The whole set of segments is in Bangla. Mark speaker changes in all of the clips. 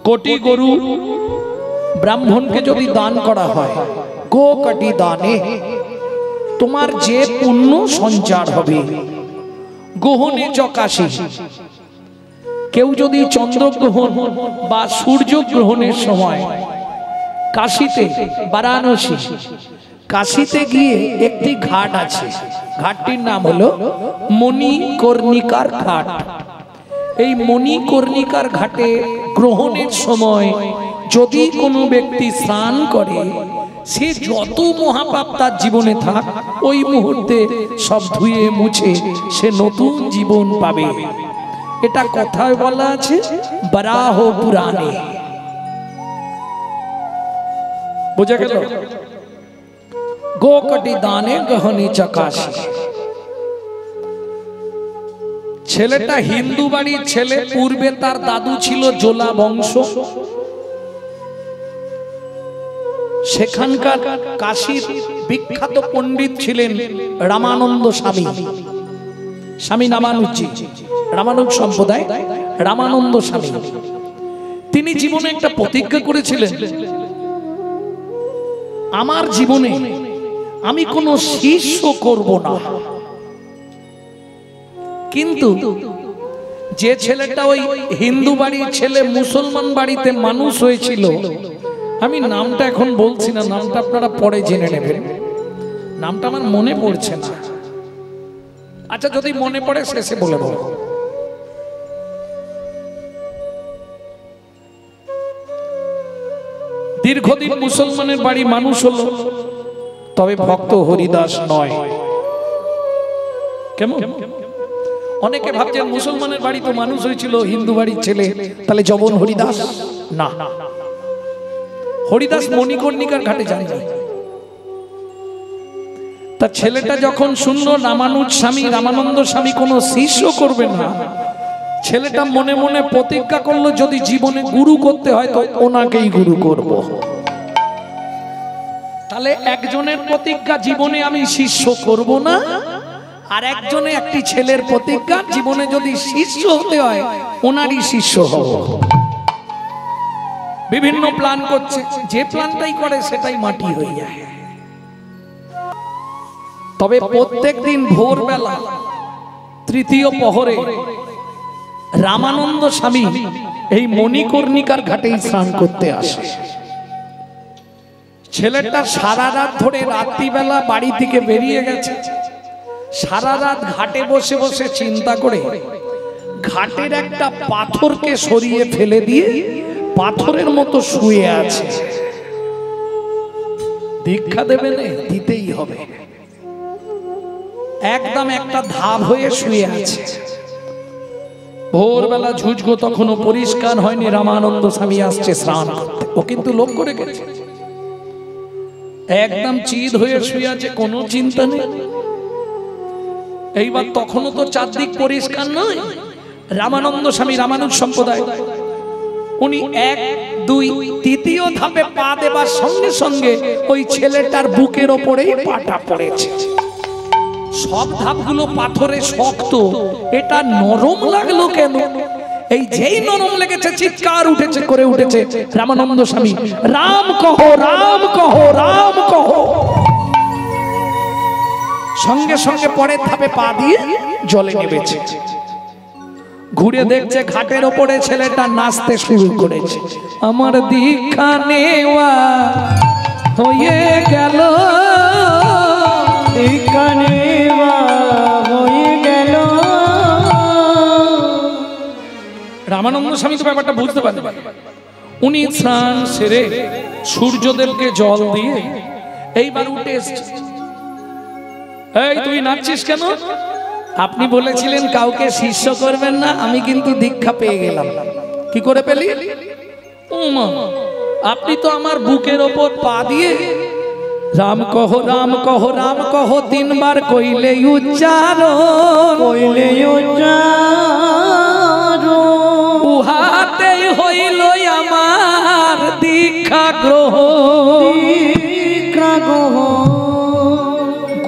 Speaker 1: কোটি গরু ব্রাহ্মণকে যদি দান করা হয়, গো কোটি দানে তোমার যে পুণ্য সঞ্চার হবে। গ্রহণে চকাশি, কেউ যদি চন্দ্রগ্রহণ বা সূর্যগ্রহণের সময় কাশীতে, বারাণসী কাশীতে গিয়ে একটি ঘাট আছে, ঘাটটির নাম হলো মণিকর্ণিকার ঘাট। এই মণিকর্ণিকার ঘাটে গ্রহণের সময় যদি কোনো ব্যক্তি স্নান করে, সে যত মহাপাপ তার জীবনে থাক ওই মুহূর্তে সব ধুয়ে মুছে সে নতুন জীবন পাবে। এটা কথায় বলা আছে বরাহ পুরাণে। বুঝা গেল? গো কোটি দানে গহনে চকাশি। ছেলেটা হিন্দু বাড়ির ছেলে, পূর্বে তার দাদু ছিল জোলা বংশ। সেখানকার কাশীর বিখ্যাত পণ্ডিত ছিলেন রামানন্দ স্বামী, স্বামী রামানুজি, রামানুজ সম্প্রদায় রামানন্দ স্বামী। তিনি জীবনে একটা প্রতিজ্ঞা করেছিলেন, আমার জীবনে আমি কোনো শিষ্য করব না। কিন্তু যে ছেলেটা ওই হিন্দু বাড়ির ছেলে মুসলমান বাড়িতে মানুষ হয়েছিল, আমি নামটা এখন বলছি না, নামটা আপনারা পরে জেনে নেবেন, নামটা আমার মনে পড়ছে না। আচ্ছা, যদি মনে পড়ে শেষে বলে দেব। দীর্ঘদিন মুসলমানের বাড়ি মানুষ হলো, তবে ভক্ত হরিদাস নয়। কেমন? অনেকে ভাবছেন মুসলমানের বাড়ি তো মানুষ হয়েছিল, হিন্দু বাড়ির ছেলে, তাহলে জবন হরিদাস না। হরিদাস মণিকর্ণিকার ঘাটে যায় না। তার ছেলেটা যখন শুনল রামানুজ স্বামী, রামানন্দ স্বামী কোনো শিষ্য করবে না, ছেলেটা মনে মনে প্রতিজ্ঞা করলো, যদি জীবনে গুরু করতে হয় তো ওনাকেই গুরু করব। তাহলে একজনের প্রতিজ্ঞা, জীবনে আমি শিষ্য করব না, আর একজনে একটি ছেলের প্রতিজ্ঞা, জীবনে যদি শিষ্য হতে হয় ওনারই শিষ্য হব। বিভিন্ন প্ল্যান করছে, যে প্ল্যানটাই করে সেটাই মাটি হয়ে যায়। তবে প্রত্যেক দিন ভোরবেলা তৃতীয় প্রহরে রামানন্দ স্বামী এই মণিকর্ণিকার ঘাটেই স্নান করতে আসে। ছেলেটা সারা রাত ধরে রাত্রিবেলা বাড়ি থেকে বেরিয়ে গেছে, সারা রাত ঘাটে বসে বসে চিন্তা করে ঘাটের একটা পাথরকে সরিয়ে ফেলে দিয়ে পাথরের মতো শুয়ে আছে। দীক্ষা দেবে না, দিতেই হবে। একদম একটা ধাপ হয়ে শুয়ে আছে। ভোরবেলা ঝুঁঝগো তখনও পরিষ্কার হয়নি, রামানন্দ স্বামী আসছে স্নান করতে। ও কিন্তু লক্ষ্য রেখেছে, একদম চিত হয়ে শুয়ে আছে, কোনো চিন্তা নেই। এইবার তখনও তো চারদিক পরিষ্কার নয়। রামানন্দ স্বামী রামানুজ সম্প্রদায়, উনি এক দুই তৃতীয় ধাপে পা দেবার সঙ্গে সঙ্গে ওই ছেলেটার বুকের ওপরেই পাটা পড়েছে। সব ধাপগুলো পাথরে শক্ত, এটা নরম লাগলো কেন? এই যেই নরম লেগেছে চিৎকার উঠেছে, করে উঠেছে রামানন্দ স্বামী, রাম কহো, রাম কহো, রাম কহো। সঙ্গে সঙ্গে পরের ধাপে পা দিয়ে জলে নেমেছে। ঘুরে দেখছে ঘাটের ওপরে ছেলেটা নাচতে শুরু করেছে। আমার দীক্ষা নেওয়া হয়ে গেল, দীক্ষা নেওয়া হয়ে গেল। রামানন্দ স্বামী তো ব্যাপারটা বুঝতে পারেন। উনি স্নান সেরে সূর্যদেবকে জল দিয়ে এইবার উঠে এসেছে। এই তুই নাচছিস কেন? আপনি বলেছিলেন কাউকে শিষ্য করবেন না, আমি কিন্তু দীক্ষা পেয়ে গেলাম। কি করে পেলি? ওমা, আপনি তো আমার বুকের ওপর পা দিয়ে রাম কহো, রাম কহো, রাম কহো তিনবার কইলে উচ্চারণ, কইলে উচ্চারণ, উহাতেই হইল আমার দীক্ষা গ্রহণ, দীক্ষা গ্রহণ।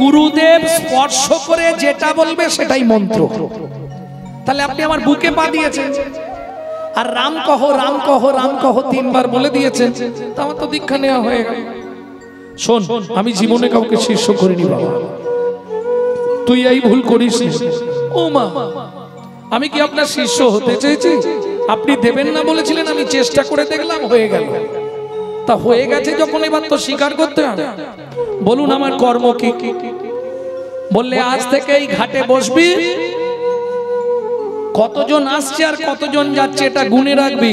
Speaker 1: গুরুদেব স্পর্শ করে যেটা বলবে সেটাই মন্ত্র। তাহলে আপনি আমার বুকে পা দিয়েছেন, আর রাম কহো রাম কহো রাম কহো 3 বার বলে দিয়েছেন, তা আমার তো দীক্ষা নেওয়া হয়ে গেল। শোন, আমি জীবনে কাউকে শিষ্য করিনি বাবা, তুই এই ভুল করিস। ও মা, আমি কি আপনার শিষ্য হতে চেয়েছি? আপনি দেবেন না বলেছিলেন, আমি চেষ্টা করে দেখলাম, হয়ে গেল। তা হয়ে গেছে যখন, এবার তো স্বীকার করতে হবে। বলুন আমার কর্ম কি? বললে আজ থেকে এই ঘাটে বসবি, কতজন আসছে আর কতজন যাচ্ছে এটা গুনে রাখবি,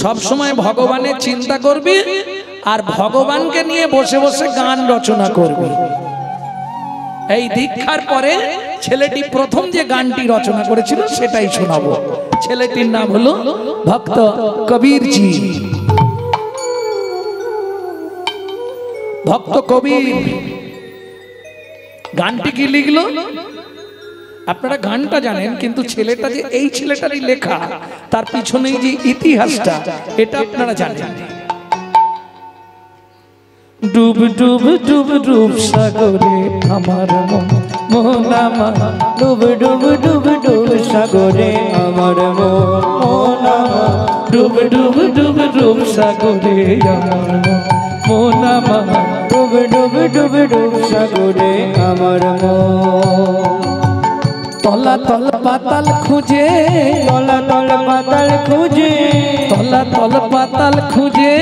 Speaker 1: সব সময় ভগবানের চিন্তা করবি, আর ভগবানকে নিয়ে বসে বসে গান রচনা করবি। এই দীক্ষার পরে ছেলেটি প্রথম যে গানটি রচনা করেছিল সেটাই শোনাবো। ছেলেটির নাম হলো ভক্ত কবিরজি। ভক্ত কবির গানটি কি লিখলো আপনারা গানটা জানেন, কিন্তু ছেলেটা যে এই ছেলেটারই লেখা, তার পিছনেই যে ইতিহাসটা এটা আপনারা জানেন। ডুব ডুব ডুব ডুব সাগরে আমার মন আমার,
Speaker 2: ডুব ডুব ডুব ডুব সাগরে আমার মন আমার,
Speaker 1: ডুব ডুব ডুব ডুব সাগরে আমার মন আমার,
Speaker 2: ডুব ডুব ডুব ডুব সাগরে আমার মন।
Speaker 1: তলা তল পাতাল খুঁজে,
Speaker 2: তলা তল পাতাল খুঁজে,
Speaker 1: তলা তল পাতাল খুঁজে,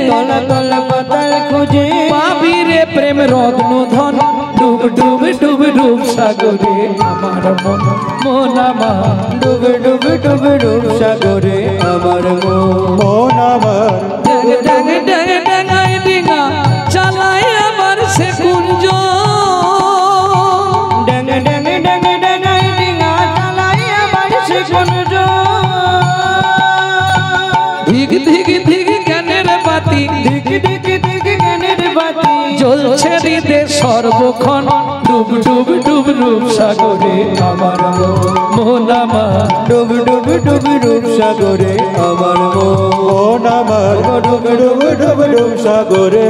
Speaker 2: তলা তল পাতাল খুঁজে,
Speaker 1: পাবি রে প্রেম রত্ন ধন। ডুব ডুব ডুব ডুব সাগরে আমার মন আমার,
Speaker 2: ডুব ডুব ডুব ডুব সাগরে আমার মন আমার।
Speaker 1: ড্যাং ড্যাং ড্যাং ড্যাঙাই ডিঙা চালাই আমার সে কুঞ্জ,
Speaker 2: ড্যাং ড্যাং ড্যাং ড্যাঙাই ডিঙা চালাই আমার সে কুঞ্জ।
Speaker 1: ধিক ধিক ধিক জ্ঞানের বাতি,
Speaker 2: দিক দিক দিক জ্ঞানের বাতি
Speaker 1: জ্বলছে হৃদে সর্বক্ষণ। ডুব ডুব ডুব ডুব সাগরে আমার মন আমার,
Speaker 2: ডুব ডুব ডুব ডুব সাগরে আমার মন আমার, ডুব ডুব ডুব ডুব সাগরে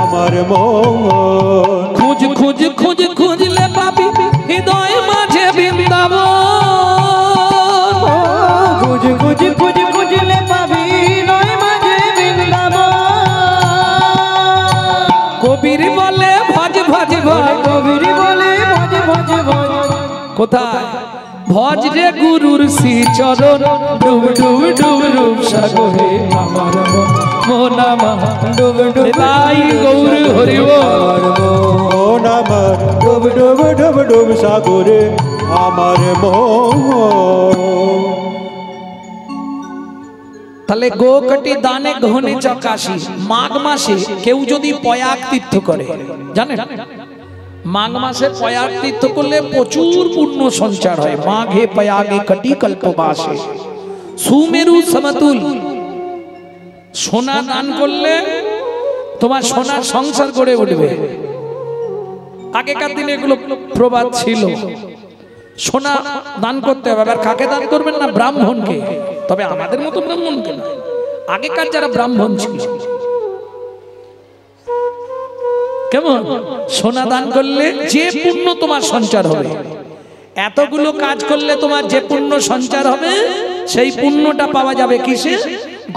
Speaker 2: আমার মন।
Speaker 1: খুঁজ খুঁজ খুঁজ খুঁজলে পাবি হৃদয় মাঝে বৃন্দাবন,
Speaker 2: খুঁজ খুঁজ খুঁজ খুঁজলে পাবি নয় মাঝে বৃন্দাবন।
Speaker 1: কবির বলে ভজ ভজ ভজ,
Speaker 2: কবির বলে ভজ ভজ ভজ,
Speaker 1: কোথায় ভজ রে গুরুর শ্রী চরণ। ডুব ডুব ডুব ডুব সাগরে আমার মন আমার,
Speaker 2: ডুব ডুব
Speaker 1: তাই গৌর হরি বল।
Speaker 2: আমার মন আমার, ডুব ডুব ডুব ডুব সাগরে আমার মন।
Speaker 1: তাহলে গোকটি দানে ঘনে চকাশি। মাঘ মাসে কেউ যদি পয়াগ তীর্থ করে, জানেন মাঘ মাসে পয়াগ তীর্থ করলে প্রচুর পুণ্য সঞ্চার হয়। মাঘে পয়াগে কটি কল্পবাসে, সুমেরু সমতুল। সোনা দান করলে তোমার সোনার সংসার গড়ে উঠবে। আগেকার দিনে এগুলো প্রবাদ ছিল। সোনা দান করতে হবে, আবার কাকে দান করবেন না? ব্রাহ্মণকে। তবে আমাদের মতো ব্রাহ্মণকে না, আগেকার যারা ব্রাহ্মণ ছিল। কেমন? সোনা দান করলে যে পুণ্য তোমার সঞ্চার হবে, এতগুলো কাজ করলে তোমার যে পুণ্য সঞ্চার হবে, সেই পুণ্যটা পাওয়া যাবে কিসে?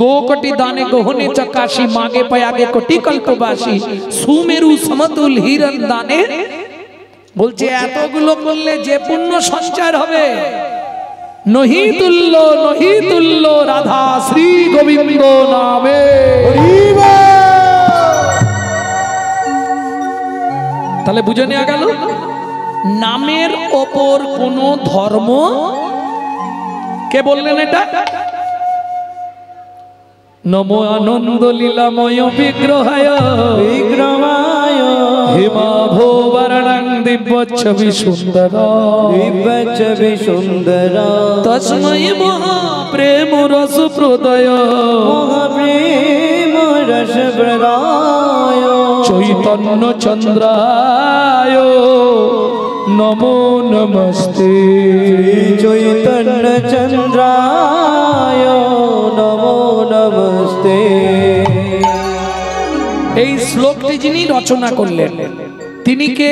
Speaker 1: গোকটি দানে গহনে চকাশি, মাগে পয়াগে কোটি কল্পবাসী, সুমেরু সমতুল হিরণ দানে। বলছে এতগুলো করলে যে পুণ্য সঞ্চার হবে, নহি তুল্য রাধা শ্রী গোবিন্দ নামে। তাহলে বুঝে নেওয়া গেল, নামের ওপর কোন ধর্ম। কে বললেন এটা? নমো আনন্দ লীলাময় বিগ্রহায়,
Speaker 2: বিগ্রহায়
Speaker 1: হিমাভো বরণং দিব্যচ্ছবি সুন্দর,
Speaker 2: দিব্যচ্ছবি সুন্দর,
Speaker 1: তস্मै মহা প্রেম রস প্রদয়,
Speaker 2: মহাপ্রেম রস প্রদায়,
Speaker 1: চৈতন্য চন্দ্রায় নমো নমস্তে,
Speaker 2: চৈতন্য চন্দ্রায় নমো নমস্তে।
Speaker 1: এই শ্লোকটি যিনি রচনা করলেন তিনি কে?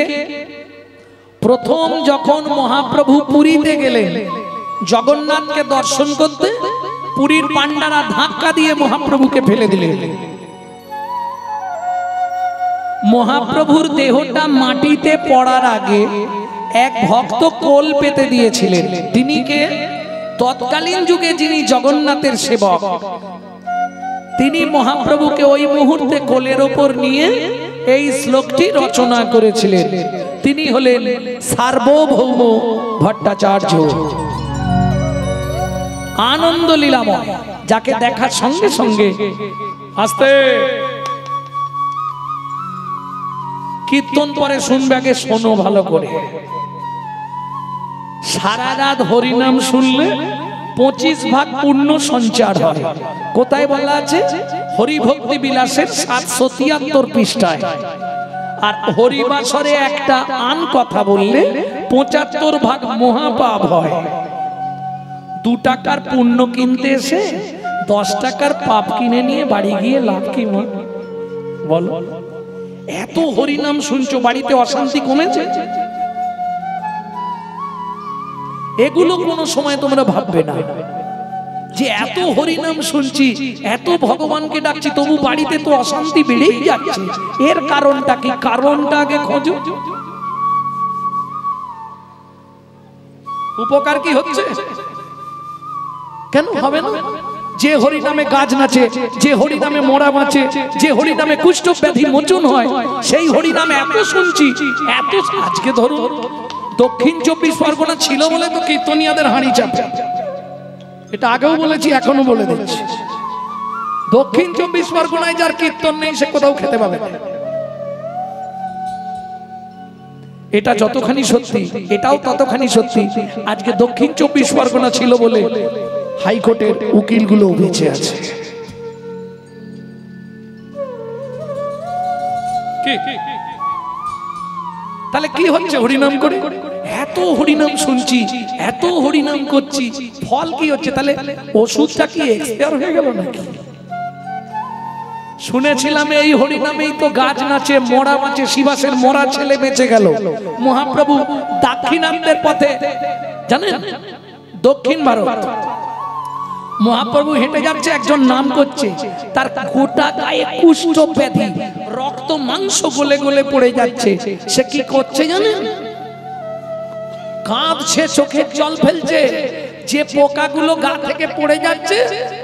Speaker 1: প্রথম যখন মহাপ্রভু পুরীতে গেলেন জগন্নাথকে দর্শন করতে, পুরীর পান্ডারা ধাক্কা দিয়ে মহাপ্রভুকে ফেলে দিলেন। মহাপ্রভুর দেহটা মাটিতে পড়ার আগে এক ভক্ত কোল পেতে দিয়েছিলেন। তিনি কে? তৎকালীন যুগে যিনি জগন্নাথের সেবক, তিনি মহাপ্রভুকে ওই মুহূর্তে কোলের ওপর নিয়ে এই শ্লোকটি রচনা করেছিলেন। তিনি হলেন সার্বভৌম ভট্টাচার্য। আনন্দ লীলাময়, যাকে দেখার সঙ্গে সঙ্গে আস্তে কীর্তন পরে শুনবে, আগে শোনো ভালো করে। সারা রাত হরিনাম শুনলে 25 ভাগ পুণ্য সঞ্চার হয়। কোথায় বলা আছে? হরিভক্তি বিলাসের 773 পৃষ্ঠায়। আর হরিবাসরে একটা আন কথা বললে 75 ভাগ মহাপাপ হয়। 2 টাকার পুণ্য কিনতে এসে 10 টাকার পাপ কিনে নিয়ে বাড়ি গিয়ে লাভ কি বলো? এত হরিনাম শুনছো, বাড়িতে অশান্তি কমেছে? এগুলো কোনো সময় তোমরা ভাববে না যে এত হরিনাম শুনছি, এত ভগবানকে ডাকছি, তবু বাড়িতে তো অশান্তি বেড়েই যাচ্ছে। এর কারণটা কি? কারণটা আগে খোঁজো। উপকার কি হচ্ছে? কেন হবে না? যে হরিনামে গাছ নাচে, যে হরিনামে মোড়া বাঁচে, যে হরিনামে কুষ্ঠ ব্যাধি মোচন হয়, সেই হরিনামে এত শুনছি, এত। আজকে ধরুন দক্ষিণ 24 পরগনা ছিল বলে তো কীর্তনিয়াদের হাঁড়ি চাপে। এটা আগেও বলেছি, এখনো বলে দিচ্ছি। দক্ষিণ 24 পরগনায় যার কীর্তন নেই সে কোথাও খেতে পাবে না। এটা যতখানি সত্যি, এটাও ততখানি সত্যি। আজকে দক্ষিণ 24 পরগনা ছিল বলে হাইকোর্টের উকিলগুলো বেঁচে আছে। তাহলে কি হচ্ছে? হরিনাম করে এত হরিনাম শুনছি, এত হরিনাম করছি, ফল কি হচ্ছে? তাহলে ওষুধটা কি এক্সপায়ার হয়ে গেল নাকি? শুনেছিলাম এই হরিনামেই তো গাছ নাচে, মোড়া বাঁচে, শিবাসের মোড়া ছেলে বেঁচে গেল। মহাপ্রভু দাক্ষিণাত্যের পথে, জানেন দক্ষিণ ভারত, মহাপ্রভু হেঁটে যাচ্ছে, একজন নাম করছে, তার গোটা গায়ে কুষ্ঠ ব্যাধি, রক্ত মাংস গলে গলে পড়ে যাচ্ছে। সে কি করছে জানেন? কাঁদছে, চোখের জল ফেলছে। যে পোকাগুলো গা থেকে পড়ে যাচ্ছে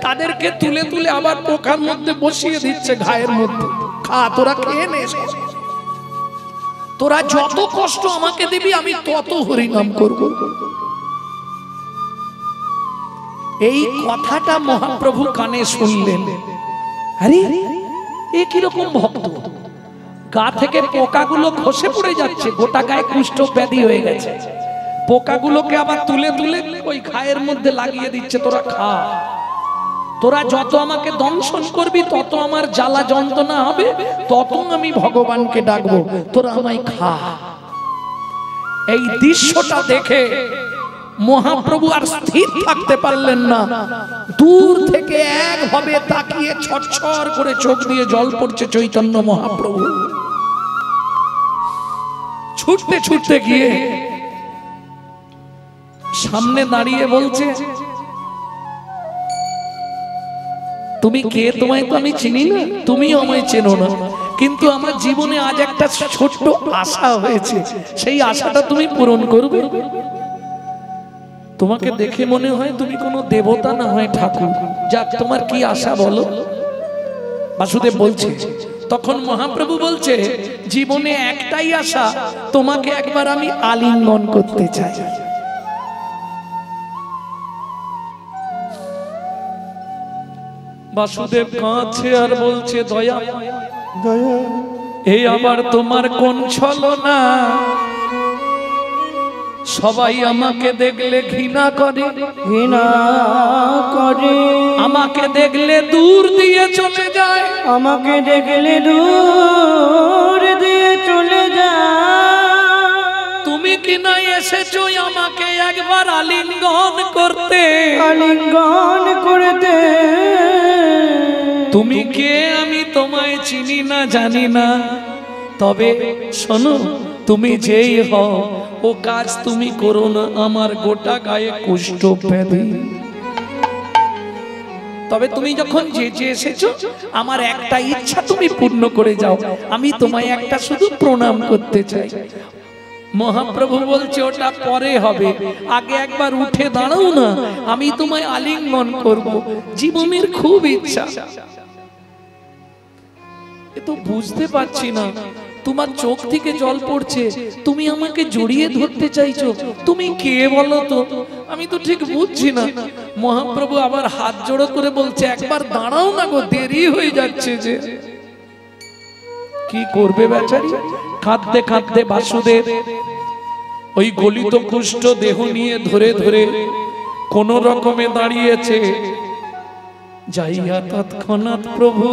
Speaker 1: তাদেরকে তুলে তুলে আবার পোকার মধ্যে বসিয়ে দিচ্ছে ঘায়ের মধ্যে। খা, তোরা খেয়ে নে, তোরা যত কষ্ট আমাকে দিবি আমি তত হরিনাম করব। এই কথাটা মহাপ্রভু কানে শুনলেন। আরে এ কিরকম ভক্ত, গা থেকে পোকাগুলো খসে পড়ে যাচ্ছে, গোটা গায়ে কুষ্ঠ ব্যাধি হয়ে গেছে, পোকাগুলোকে আবার তুলে তুলে ওই ঘায়ের মধ্যে লাগিয়ে দিচ্ছে, তোরা খা। তোরা যত আমাকে দংশন করবি তত আমার জ্বালা যন্ত্রণা হবে, তত আমি ভগবানকে ডাকবো, তোরা আমায় খা। এই দৃশ্যটা দেখে মহাপ্রভু আর স্থির থাকতে পারলেন না। দূর থেকে একভাবে তাকিয়ে ছটছট করে চোখ দিয়ে জল পড়ছে চৈতন্য মহাপ্রভু। ছুটতে ছুটতে গিয়ে সামনে দাঁড়িয়ে বলছে, তুমি কে? তোমায় তো আমি চিনি না, তুমিও আমায় চেনো না, কিন্তু আমার জীবনে আজ একটা ছোট্ট আশা হয়েছে, সেই আশাটা তুমি পূরণ করবে। তোমাকে দেখে মনে হয় তুমি কোনো দেবতা, না হয় ঠাকুর। যাক, তোমার কি আশা বলো? বাসুদেব বলছে। তখন মহাপ্রভু বলছে, জীবনে একটাই আশা, তোমাকে একবার আমি আলিঙ্গন করতে চাই। বাসুদেব কাঁদছে আর বলছে, দয়া দয়া, এই আবার তোমার কোন ছলনা? সবাই আমাকে দেখলে ঘৃণা করে,
Speaker 2: ঘৃণা করে,
Speaker 1: আমাকে দেখলে দূর দিয়ে চলে যায়,
Speaker 2: আমাকে দেখলে দূর দিয়ে চলে যায়।
Speaker 1: তুমি কি না এসেছো আমাকে একবার আলিঙ্গন করতে,
Speaker 2: আলিঙ্গন করতে।
Speaker 1: তুমি কে? আমি তোমায় চিনি না, জানি না, তবে শোনো, তুমি যেই হও ও কাজ তুমি করো না, আমার গোটা গায়ে কুষ্ঠ ব্যাধি। তবে তুমি যখন যেচে এসেছো, আমার একটা ইচ্ছা তুমি পূর্ণ করে যাও, আমি তোমায় একটা শুধু প্রণাম করতে চাই। মহাপ্রভু বলছে ওটা পরে হবে, আগে একবার উঠে দাঁড়াও না, আমি তোমায় আলিঙ্গন করব, জীবনের খুব ইচ্ছা। এ তো বুঝতে পারছি না, তোমার চোখ থেকে জল পড়ছে, তুমি আমাকে জড়িয়ে ধরতে চাইছো, তুমি কে বলো তো? আমি তো ঠিক বুঝছি না। মহাপ্রভু আবার হাত জোড়ো করে বলছে একবার দাঁড়াও না গো, দেরি হয়ে যাচ্ছে যে। কি করবে বেচারি? কাঁদতে কাঁদতে বাসুদেব ওই গলিত কুষ্ঠ দেহ নিয়ে ধরে ধরে কোন রকমে দাঁড়িয়েছে। যাইয়া তৎক্ষণাৎ প্রভু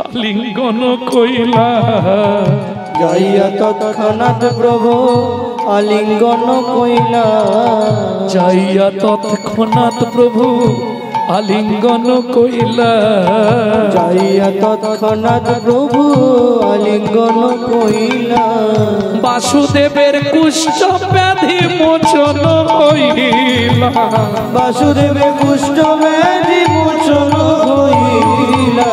Speaker 1: আলিঙ্গন কইলা,
Speaker 2: যাইয়া তৎক্ষণাৎ প্রভু আলিঙ্গন কইলা,
Speaker 1: যাইয়া তৎক্ষণাৎ প্রভু আলিঙ্গন কইলা,
Speaker 2: যাইয়া তৎক্ষণাৎ প্রভু আলিঙ্গন কইলা।
Speaker 1: বাসুদেবের কুষ্ঠ ব্যাধি মোচন হইলা,
Speaker 2: বাসুদেবের কুষ্ঠ ব্যাধি মোচন হইলা,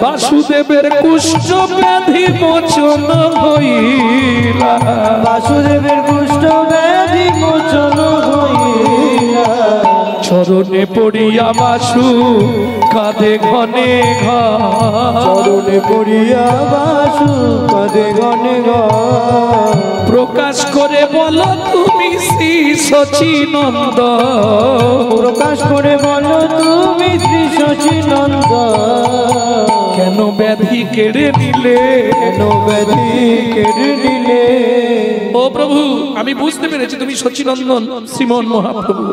Speaker 1: বাসুদেবের কুষ্ঠ ব্যাধি মোচন হইলা,
Speaker 2: বাসুদেবের কুষ্ঠ ব্যাধি মোচন হইলা।
Speaker 1: চরণে পড়িয়া বাসু কাঁদে ঘনে ঘন,
Speaker 2: চরণে পড়িয়া বাসু কাঁদে ঘনে ঘন।
Speaker 1: প্রকাশ করে বলো তুমি শ্রী সচিনন্দ,
Speaker 2: প্রকাশ করে বলো তুমি শ্রী সচিনন্দ,
Speaker 1: কেন ব্যাধি কেড়ে নিলে,
Speaker 2: কেন ব্যাধি কেড়ে নিলে।
Speaker 1: ও প্রভু, আমি বুঝতে পেরেছি তুমি সচিনন্দন শ্রীমন মহাপ্রভু।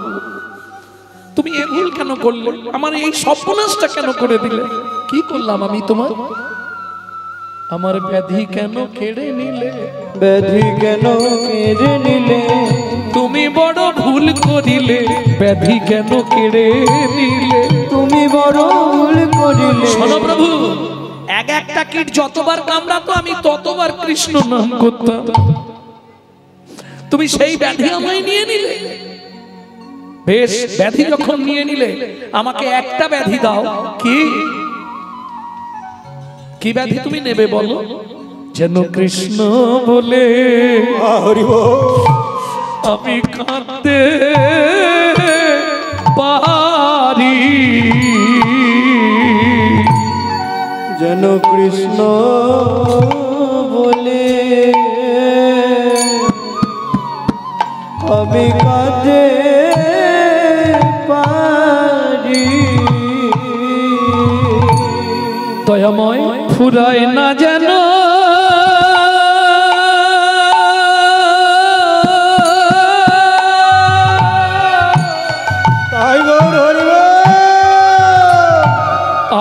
Speaker 1: তুমি এ ভুল কেন করলে? আমার এই সর্বনাশটা কেন করে দিলে? কি করলাম আমি তোমার? আমার ব্যাধি কেন কেড়ে নিলে,
Speaker 2: ব্যাধি কেন কেড়ে নিলে।
Speaker 1: তুমি বড় ভুল করিলে, ব্যাধি কেন কেড়ে নিলে,
Speaker 2: তুমি বড় ভুল করিলে।
Speaker 1: শোনো প্রভু, এক একটা কীট যতবার কামড়াতো আমি ততবার কৃষ্ণ নাম করতাম, তুমি সেই ব্যাধি আমায় নিয়ে নিলে। বেশ, ব্যাধি যখন নিয়ে নিলে আমাকে একটা ব্যাধি দাও। কি কি ব্যাধি তুমি নেবে বলো? যেন কৃষ্ণ বলে আমি কাঁদতে পারি,
Speaker 2: যেন কৃষ্ণ বলে আমি কাঁদতে পারি।
Speaker 1: দয়াময় ফুরায় না যেন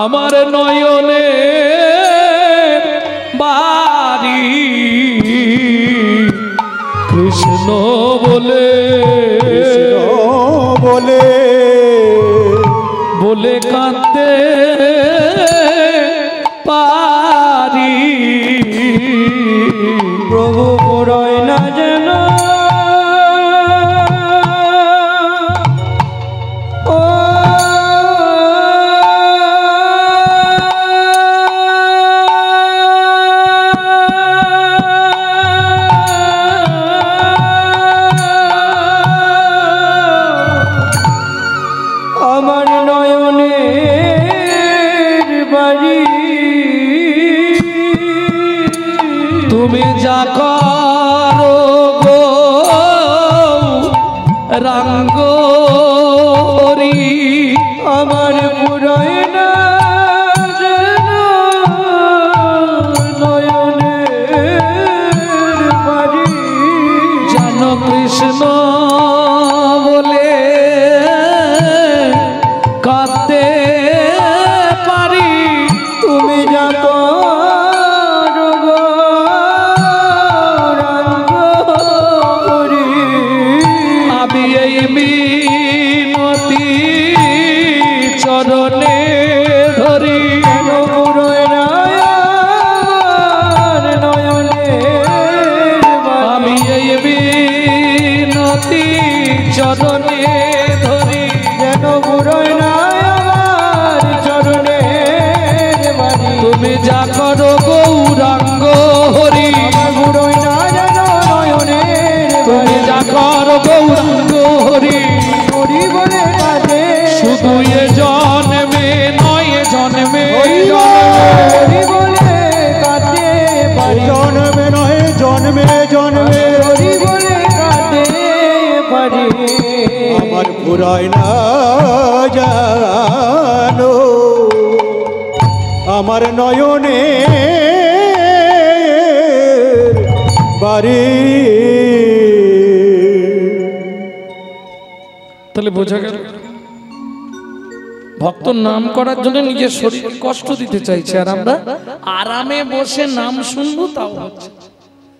Speaker 1: আমার নয়নে বাড়ি, কৃষ্ণ বলে
Speaker 2: বলে
Speaker 1: বলে কাঁদতে পারি।
Speaker 2: প্রভু পুরয় না যেন আমার নয়নের বাড়ি।
Speaker 1: তুমি যা করো গো রাঙ্গরি,
Speaker 2: আমার পুরয় না যেন নয়নের বাড়ি।
Speaker 1: জানো কৃষ্ণ বলে কাঁদতে পারি।
Speaker 2: তুমি যা করো গো রাঙ্গরি,
Speaker 1: আমি এই মিনতি চরণে ধরি।
Speaker 2: কেন পুরয় না আমার নয়নের বাড়ি।
Speaker 1: আমি এই মিনতি চরণে ধরি।
Speaker 2: যেন পুরয় ফুরায় না জানো আমার নয়নে বাড়ি।
Speaker 1: তাহলে বোঝা গেল ভক্ত নাম করার জন্য নিজের শরীর কষ্ট দিতে চাইছে, আর আমরা আরামে বসে নাম শুনবো তাও হচ্ছে।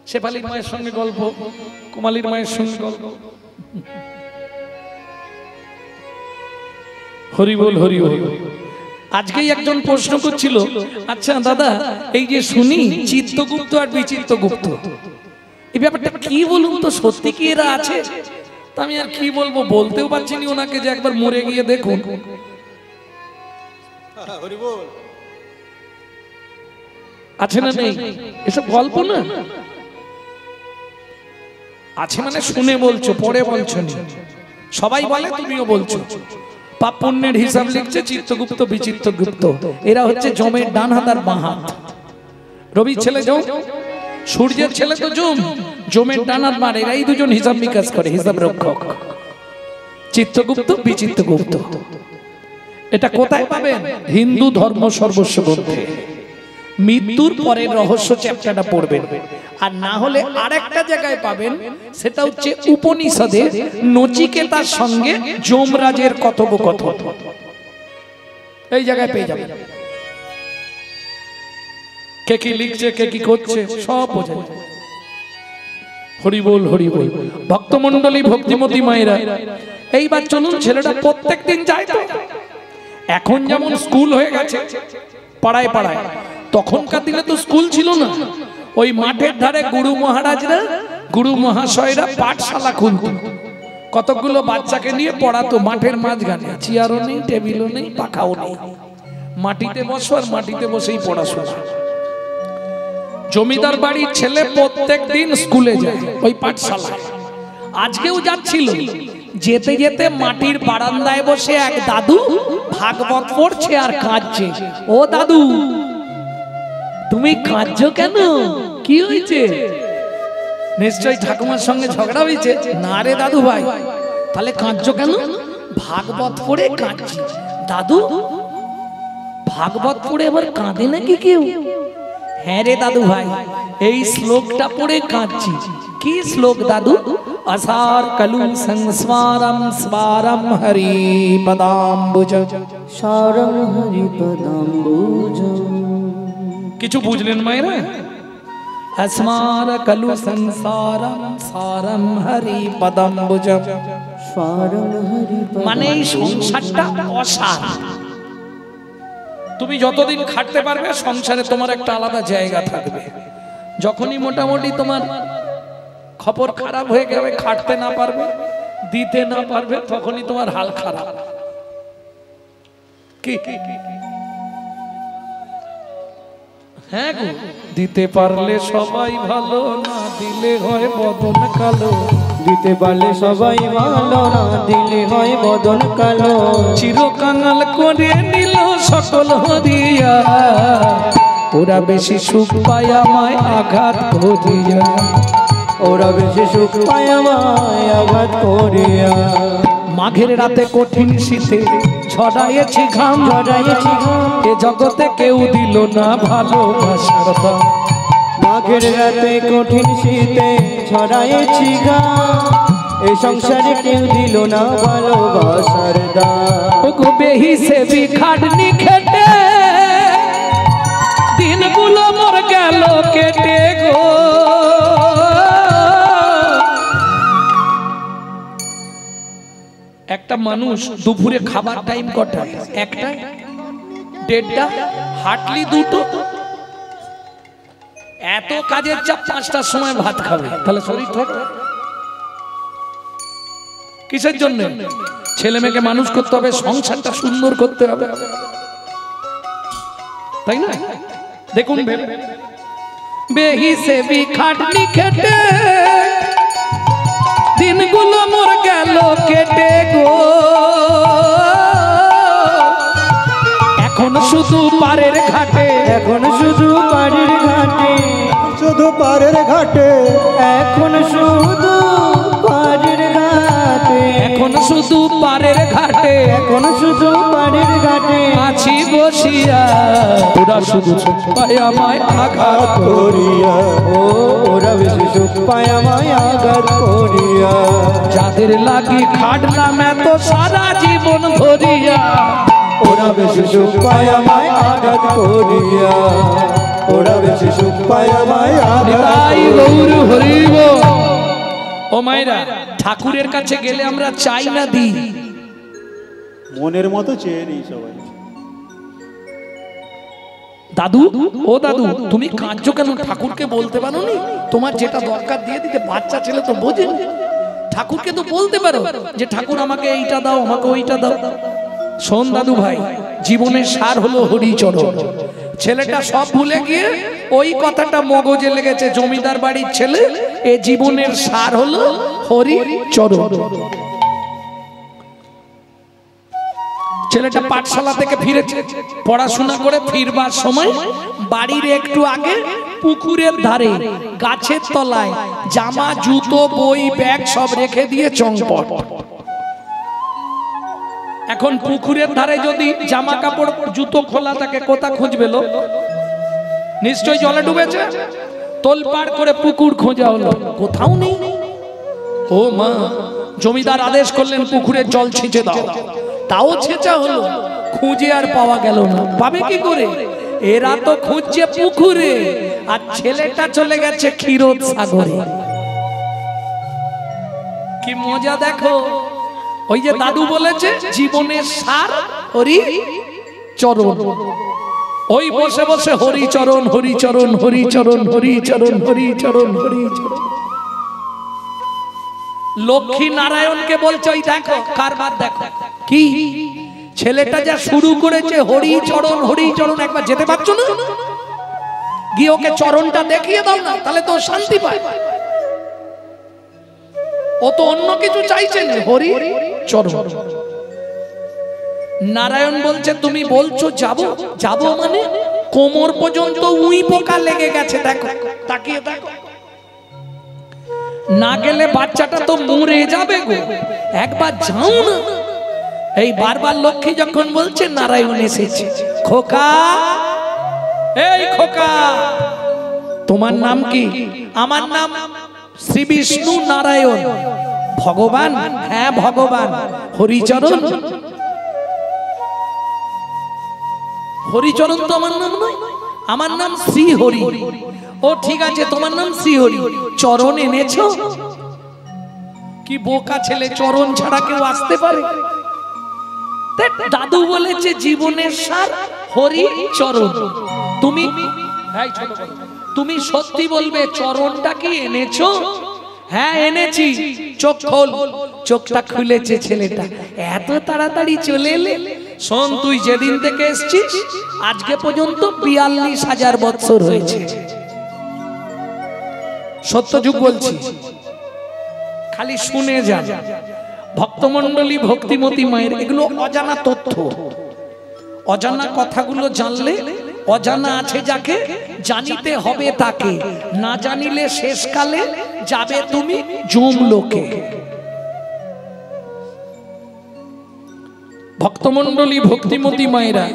Speaker 1: শেফালির মায়ের সঙ্গে গল্প, কুমালির মায়ের সঙ্গে গল্প। হরি বল হরি বল। আজকেই একজন প্রশ্ন করছিল, আচ্ছা দাদা এই যে শুনি চিত্তগুপ্ত আর বিচিত্রগুপ্ত, এই ব্যাপারটা কি বলুন তো, সত্যি কি এরা আছে? তা আমি আর কি বলবো, বলতেও পারছি না ওনাকে যে একবার মরে গিয়ে দেখুন। আছে না নেই এসব গল্প? না আছে মানে শুনে বলছো, পরে বলছো না। সবাই বলে, তুমিও বলছো। পাপ পুণ্যের হিসাব লিখছে চিত্তগুপ্ত বিচিত্রগুপ্ত, এরা হচ্ছে জমের ডান হাত আর বাঁ হাত। রবির ছেলে জম, সূর্যের ছেলে তো জম, জমের ডান হাত বাঁ, এরাই দুজন হিসাব নিকাশ করে, হিসাব রক্ষক। চিত্তগুপ্ত বিচিত্রগুপ্ত। এটা কোথায় পাবেন? হিন্দু ধর্ম সর্বস্ব গ্রন্থে। মৃত্যুর পরের রহস্য চ্যাপ্টারটা পড়বেন। আর না হলে আরেকটা জায়গায় পাবেন, সেটা হচ্ছে উপনিষদে নচিকেতার সঙ্গে যমরাজের কথোপকথন। এই জায়গায় পেয়ে যাবেন। কে কি লিখছে, কে কি করছে, সব বোঝা যায়। হরি বল হরি বল। ভক্তমণ্ডলী, ভক্তিমতী মায়েরা, এইবার চলুন, ছেলেটা প্রত্যেকদিন যায় তো। এখন যেমন স্কুল হয়ে গেছে পাড়ায় পাড়ায়, তখনকার দিনে তো স্কুল ছিল না। ওই মাঠের ধারে গুরু মহারাজরা, গুরু মহাশয়রা পাঠশালা খুলত, কতগুলো বাচ্চাকে নিয়ে পড়াতো মাঠের মাঝখানে। চেয়ারও নেই, টেবিলও নেই, পাখাও নেই, মাটিতে বসো আর মাটিতে বসেই পড়াশোনা। জমিদার বাড়ির ছেলে প্রত্যেক দিন স্কুলে যায়, ওই পাঠশালা। আজকেও যাচ্ছিল, যেতে যেতে মাটির বারান্দায় বসে এক দাদু ভাগবত পড়ছে আর কাঁদছে। ও দাদু, তুমি কাঁদছো কেন? কি হয়েছে? নিশ্চয়ই ঠাকুমার সঙ্গে ঝগড়া হয়েছে। না রে দাদু ভাই। তাহলে কাঁদছো কেন? ভাগবত পড়ে কাঁদছি। দাদু, ভাগবত পড়ে আবার কাঁদে নাকি কেউ? হ্যাঁ রে দাদু ভাই, এই শ্লোকটা পড়ে কাঁদছি। কি শ্লোক দাদু? असार कलु संस्वारम स्वारम हरि पदाम्बुज,
Speaker 3: सारम हरि पदाम्बुज।
Speaker 1: কিছু বুঝলেন মায়েরা? अस्मार कलु संसारम सारम हरि पदाम्बुज,
Speaker 3: सारम हरि पदाम्बुज।
Speaker 1: মানে এই সংসারটা অসার। তুমি যতদিন খাটতে পারবে সংসারে তোমার একটা আলাদা জায়গা থাকবে। যখনই মোটামুটি তোমার খবর খারাপ হয়ে যাবে, খাটতে না পারবে, দিতে না পারবে, তখনই তোমার হাল খারাপ। কি হ্যাঁ গো, দিতে পারলে সবাই ভালো, না দিলে হয় বদন কালো।
Speaker 3: দিতে পারলে সবাই ভালো, না দিলে হয় বদন কালো।
Speaker 1: চিরকাঙাল করে নিল সকল হরিয়া, ওরা বেশি সুখ পায় আমায় আঘাত করিয়া।
Speaker 3: ওরা বেশি সুখ পায় আমায় আঘাত করিয়া।
Speaker 1: মাঘের রাতে কঠিন শীতে ঝরাইছি ঘাম,
Speaker 3: ঝরাইছি ঘাম।
Speaker 1: এ জগতে কেউ দিল না ভালোবাসার দাম।
Speaker 3: মাঘের রাতে কঠিন শীতে ঝরাইছি ঘাম, এই সংসারে কেউ দিল না ভালোবাসার দাম।
Speaker 1: ওগো বেহিসেবি খাটনি খেটে দিনগুলো মোর গেল কেটে গো। একটা মানুষ দুপুরে খাবার টাইম কটা? একটা, দেড়টা, হাটলি দুটো। এত কাজের চাপ, 5টার সময় ভাত খাবে, তাহলে শরীর থাকবে কিসের জন্য? ছেলে মেয়েকে মানুষ করতে হবে, সংসারটা সুন্দর করতে হবে, তাই না? দেখুন, বেহিসেবি খাটনি খেটে দিনগুলো মোর গেল কেটে গো। এখন শুধু পারের ঘাটে,
Speaker 3: এখন শুধু পাড়ের ঘাটে,
Speaker 2: শুধু পারের ঘাটে,
Speaker 3: এখন শুধু পাড়ের ঘাটে,
Speaker 1: এখন শুধু পারের
Speaker 3: এখন শুধু বাড়ির ঘাটে
Speaker 1: আছি বসিয়া ওরা শুধু পায় আমায় আঘাত
Speaker 2: করিয়া
Speaker 3: ও ওরা বেশি সুখ পায় আমায় আঘাত করিয়া
Speaker 1: যাদের লাগি খাটলাম এত সারা জীবন ধরিয়া
Speaker 3: ওরা বেশি সুখ পায় আমায় আঘাত করিয়া ওরা বেশি সুখ পায় আমায় আঘাত
Speaker 1: তাই
Speaker 3: করিয়া
Speaker 1: গৌর হরিব। ও মায়েরা, ঠাকুরের কাছে গেলে আমরা চাই না দিই,
Speaker 2: মনের মতো চেয়ে নেই সবাই।
Speaker 1: দাদু ও দাদু তুমি কাঁদছো কেন? ঠাকুরকে বলতে পারো নি তোমার যেটা দরকার দিয়ে দিতে? বাচ্চা ছেলে তো বোঝেন, ঠাকুরকে তো বলতে পারো যে ঠাকুর আমাকে এইটা দাও, আমাকে ওইটা দাও। শোন দাদু ভাই, জীবনের সার হলো হরিচরণ। ছেলেটা সব ভুলে গিয়ে ওই কথাটা মগজে লেগেছে, জমিদার বাড়ির ছেলে, এ জীবনের সার হলো হরিচরণ। ছেলেটা পাঠশালা থেকে ফিরেছে, পড়াশোনা করে ফিরবার সময় বাড়ির একটু আগে পুকুরের ধারে গাছের তলায় জামা জুতো বই ব্যাগ সব রেখে দিয়ে চম্পট। এখন পুকুরের ধারে যদি জামা কাপড় জুতো খোলা থাকে, কোথা খুঁজবে লোক? নিশ্চয়ই জলে ডুবেছে। তোলপাড় করে পুকুর খোঁজা হলো, কোথাও নেই। ও মা, জমিদার আদেশ করলেন পুকুরের জল ছিঁচে দাও। তাও ছেঁচা হলো, খুঁজে আর পাওয়া গেল না। পাবে কি করে? এরা তো খুঁজছে পুকুরে, আর ছেলেটা চলে গেছে ক্ষীরোদ সাগরে। কি মজা দেখো! ওই যে দাদু বলেছে জীবনের সার হরিচরণ। ওই বসে বসে হরিচরণ হরিচরণ হরিচরণ হরিচরণ হরিচরণ হরিচরণ। লক্ষ্মী নারায়ণকে বলছে ওই দেখো কারবার দেখো। কি ছেলেটা যা শুরু করেছে হরিচরণ হরিচরণ, একবার যেতে পারছো না? গিয়ে ওকে চরণটা দেখিয়ে দাও না, তাহলে তো শান্তি পায়। ও তো অন্য কিছু চাইছে না, হরিচরণ। নারায়ণ বলছে তুমি বলছো যাবো যাবো, মানে কোমর পর্যন্ত উই পোকা লেগে গেছে, দেখো তাকিয়ে দেখো। না গেলে বাচ্চাটা তো মরে যাবে গো, একবার যাও না। এই বারবার লক্ষ্মী যখন বলছে নারায়ণ এসেছে। খোকা, এই খোকা, তোমার নাম কি? আমার নাম শ্রী বিষ্ণু নারায়ণ। ভগবান? হ্যাঁ ভগবান। হরিচরণ? হরিচরণ তো আমার নাম নয়, আমার নাম শ্রী হরি। ও ঠিক আছে, তোমার নাম শ্রী হরি। চরণ এনেছো? কি বোকা ছেলে, চরণ ছাড়া কেউ আসতে পারে? দাদু বলেছে জীবনের সার হরিচরণ। তুমি তুমি সত্যি বলবে চরণটা কি এনেছো? হ্যাঁ এনেছি। চোখ খোল। চোখটা খুলেছে ছেলেটা। এত তাড়াতাড়ি চলে এলে? শোন, তুই যেদিন থেকে এসছিস আজকে পর্যন্ত 42,000 বছর হয়েছে। সত্যযুগ বলছি, খালি শুনে যান। ভক্তমণ্ডলী, ভক্তিমতী মায়ের এগুলো অজানা তথ্য। অজানা কথাগুলো জানলে, অজানা আছে যাকে, জানিতে হবে তাকে। না জানিলে শেষকালে যাবে তুমি যমলোকে। ভক্তমণ্ডলী, ভক্তিমতী মায়েরা,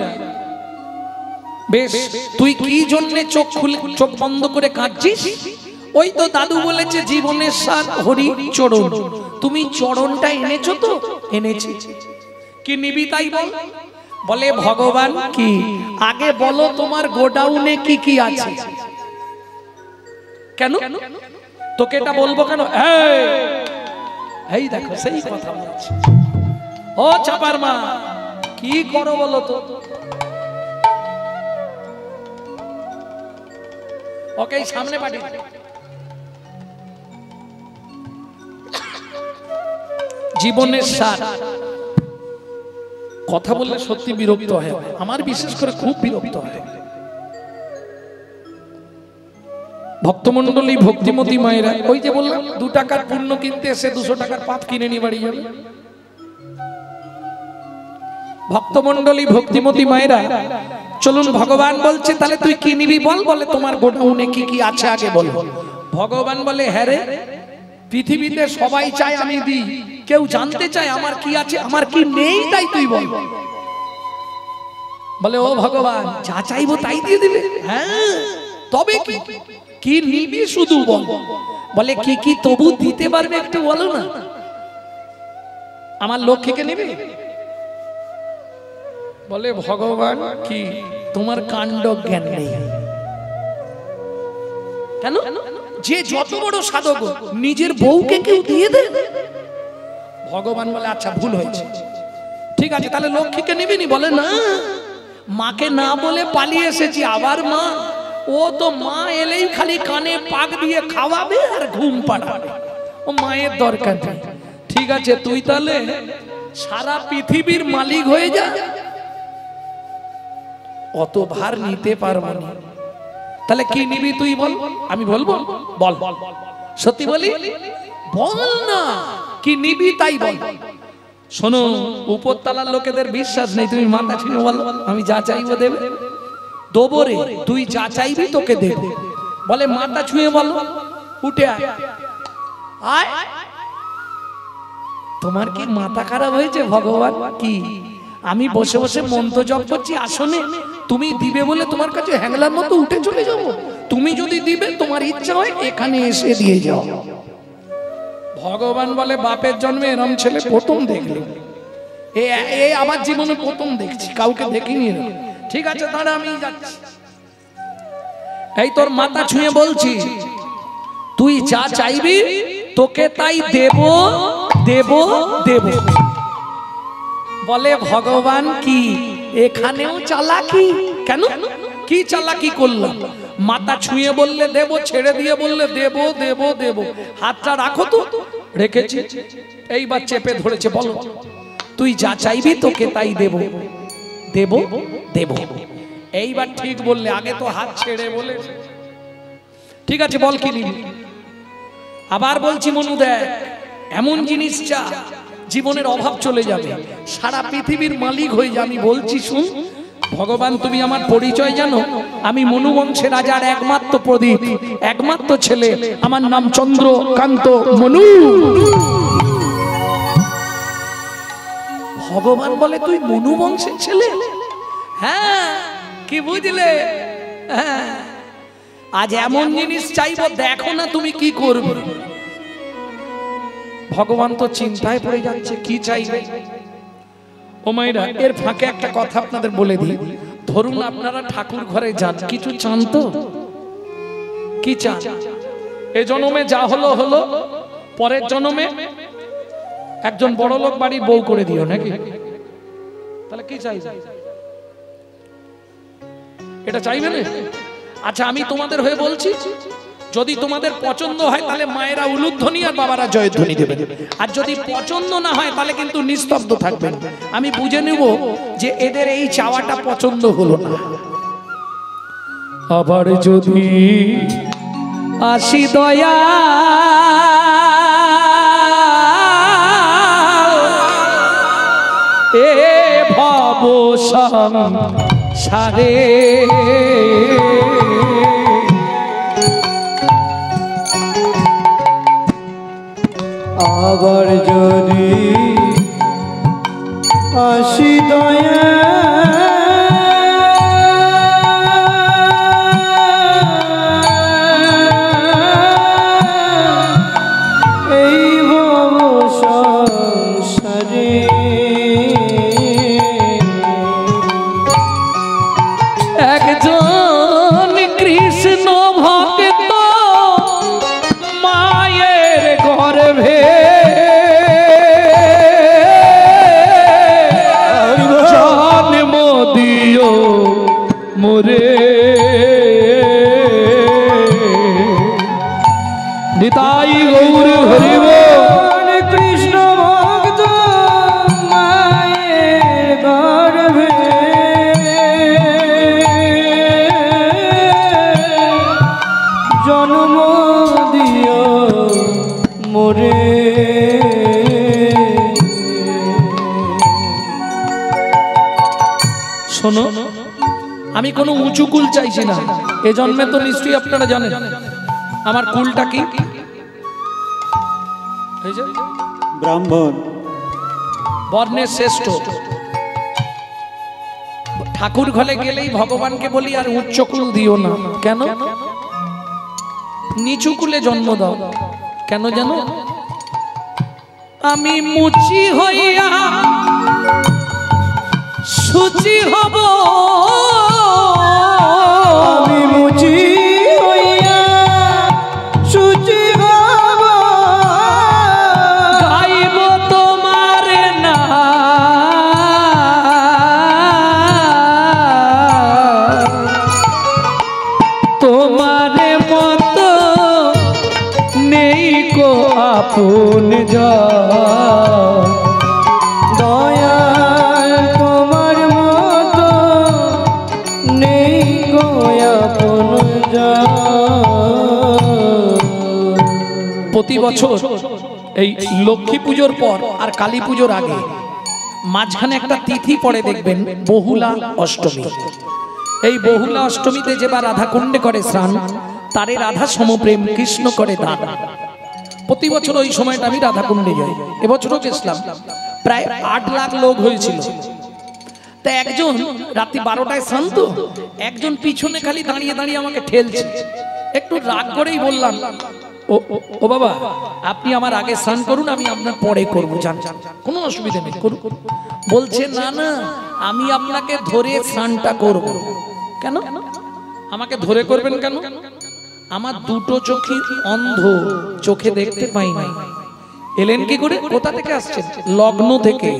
Speaker 1: বেশ তুই কি জন্যে চোখ বন্ধ করে কাঁদছিস? ওই তো দাদু বলেছে জীবনের সার হরিচরণ। তুমি চরণটা এনেছো তো? এনেছি। কি নিবি তাই বল। বলে ভগবান কি? আগে বলো তোমার গোডাউনে কি কি আছে। কেন তোকে এটা বলবো কেন? এই দেখো সেই কথা বলছে। ও চাপার মা, কি করো বলো তো? ওকে সামনে পাঠিয়ে। জীবনের সার কথা বললে সত্যি বিরক্ত হয়, আমার বিশেষ করে খুব বিরক্ত হয়। ভক্তমণ্ডলী, ভক্তিমতী মায়েরা, ওই যে বললাম 2 টাকার পুণ্য কিনতে এসে 200 টাকার পাপ কিনে নিয়ে বাড়ি যাবে। ভক্তমণ্ডলী, ভক্তিমতী মায়েরা, চলুন ভগবান বলছে তাহলে তুই কি নিবি বল। বলে তোমার গোডাউনে কি কি আছে আগে বল। ভগবান বলে হ্যাঁ রে, পৃথিবীতে সবাই চায় আমি দিই, কেউ জানতে চায় আমার কি আছে আমার কি নেই তাই তুই বল। বলে ও ভগবান যা চাইবো তাই দিয়ে দিবে। হ্যাঁ তবে কি কি নিবি শুধু বল। বলে কি কি তবু দিতে পারবে একটু বলো না। আমার লক্ষ্মীকে নিবি? বলে ভগবান কি তোমার কাণ্ড জ্ঞান নেই কেন? যে যত বড় সাধক নিজের বউকে কেউ দিয়ে দে। ভগবান বলে আচ্ছা ভুল হয়েছে, ঠিক আছে তাহলে লক্ষ্মীকে নিবি? বলে না, মাকে না বলে পালিয়ে এসেছি। আবার মা? ও তো মা এলেই খালি কানে পাক দিয়ে খাওয়াবে আর ঘুম পাড়াবে, ও মায়ের দরকার নেই। ঠিক আছে তুই তাহলে সারা পৃথিবীর মালিক হয়ে যা, অত ভার নিতে পারবো না। তাহলে কি নিবি তুই বল? আমি বলবো? বল সত্যি বলি বল না, কি নিবি তাই বল। শোনো উপরতলার লোকেদের বিশ্বাস নেই, তুমি মাথা ছুঁয়ে বল আমি যা চাইবো দেবে। দেবো রে, তুই যা চাইবি তোকে দেবে। বলে মাথা ছুঁয়ে বল, উঠে আয়। তোমার কি মাথা খারাপ হয়েছে? ভগবান কি আমি বসে বসে মন্ত্র জপ করছি আসনে, তুমি দিবে বলে তোমার কাছে হ্যাংলার মতো উঠে চলে যাব? তুমি যদি দিবে তোমার ইচ্ছা হয় এখানে এসে দিয়ে যাও। ভগবান বলে বাপের জন্মে এরম ছেলে প্রথম দেখলে, এ আমার জীবনে প্রথম দেখছি, কাউকে দেখিনি। ঠিক আছে দাঁড়া আমি যাচ্ছি। এই তোর মাথা ছুঁয়ে বলছি তুই যা চাইবি তোকে তাই দেব দেব দেব। বলে ভগবান কি এখানেও চালাকি? কেন কি চালাকি করলাম? মাথা ছুঁয়ে বললে দেব, ছেড়ে দিয়ে বললে দেব দেব দেব। হাতটা রাখো তো, রেখেছি। এইবার চেপে ধরেছে। বলো তুই যা চাইবি তোকে তাই দেব দেব দেব। এইবার ঠিক বললে, আগে তো হাত ছেড়ে বলে। ঠিক আছে বল কি নিবি? আবার বলছি মনু দেখ, এমন জিনিস চা জীবনের অভাব চলে যাবে, সারা পৃথিবীর মালিক হয়ে যা। আমি বলছি শুন ভগবান তুমি আমার পরিচয় জানো? আমি মনু বংশের রাজার একমাত্র প্রদীপ, একমাত্র ছেলে। আমার নাম চন্দ্রকান্ত মনু। ভগবান বলে তুই মনু বংশের ছেলে? হ্যাঁ কি বুঝলে? হ্যাঁ আজ এমন জিনিস চাইবো দেখো না তুমি কি করবে। ভগবান তো চিন্তায় পড়ে যাচ্ছে কি চাইবে। ও মাইরা এর ফাঁকে একটা কথা আপনাদের বলে দিই। ধরুন আপনারা ঠাকুর ঘরে যান, কিছু চান তো? কি চান? এ জন্মে যা হলো হলো, পরের জন্মে একজন বড় লোক বাড়ির বউ করে দিও নাকি? তাহলে কি চাইবে? এটা চাইবে না? আচ্ছা আমি তোমাদের হয়ে বলছি, যদি তোমাদের পছন্দ হয় তাহলে মায়েরা উলুধ্বনি আর বাবারা জয়ধ্বনি দেবেন, আর যদি পছন্দ না হয় তাহলে কিন্তু নিস্তব্ধ থাকবেন। আমি বুঝে নেব যে এদের এই চাওয়াটা পছন্দ হলো না। আবার যদি আসি দয়া এ ভব সংসারে,
Speaker 3: আবার যদি আসি দয়া এই ভব সংসারে,
Speaker 1: একজন কৃষ্ণ ভক্ত মায়ের গর্ভে জন্ম দিও মোরে, নিতাই গৌর হরিব।
Speaker 3: কৃষ্ণ ভক্ত মায়ের গর্ভে জন্ম দিও মোরে।
Speaker 1: শোনো আমি কোনো উঁচু কুল চাইছি না। এ জন্মে তো নিশ্চয়ই আপনারা জানেন আমার কুলটা কি। এই যে
Speaker 2: ব্রাহ্মণ।
Speaker 1: বর্ণের শ্রেষ্ঠ। ঠাকুর ঘরে গেলেই ভগবানকে বলি আর উচ্চ কুল দিও না। কেন? নিচু কুলে জন্ম দাও। কেন জানো? আমি মুচি হইয়া সুচি হব,
Speaker 3: আমি মুচি হইয়া সুচি হব,
Speaker 1: গাইব তোমার না তোমার মতো নেই কো আপন যা
Speaker 3: দয়াল তোমার মতো নেই গো আপন জন।
Speaker 1: প্রতি বছর এই লক্ষ্মী পুজোর পর আর কালী পুজোর আগে মাঝখানে একটা তিথি পড়ে দেখবেন, বহুলা অষ্টমী। এই বহুলা অষ্টমীতে যেবার রাধা কুণ্ডে করে স্নান, তারে রাধা সমপ্রেম কৃষ্ণ করে দান। প্রতি বছর ওই সময়টা আমি রাধা কুণ্ডে যাই, এবছরও গেছিলাম। প্রায় 8 লাখ লোক হয়েছিল। তা একজন রাত্রি 12টায় স্নান, তো একজন পিছনে খালি দাঁড়িয়ে দাঁড়িয়ে আমাকে ঠেলছে। একটু রাগ করেই বললাম, ও বাবা, আপনি আমার আগে স্নান করুন, আমি আপনার পরে করবো, জান, কোনো অসুবিধা নেই, করুন। বলছে না না, আমি আপনাকে ধরে স্নানটা করব। কেন আমাকে ধরে করবেন কেন? আমার দুটো চোখই অন্ধ, চোখে দেখতে পাই না। এলেন কি করে? কোথা থেকে আসছেন? লগ্ন থেকে।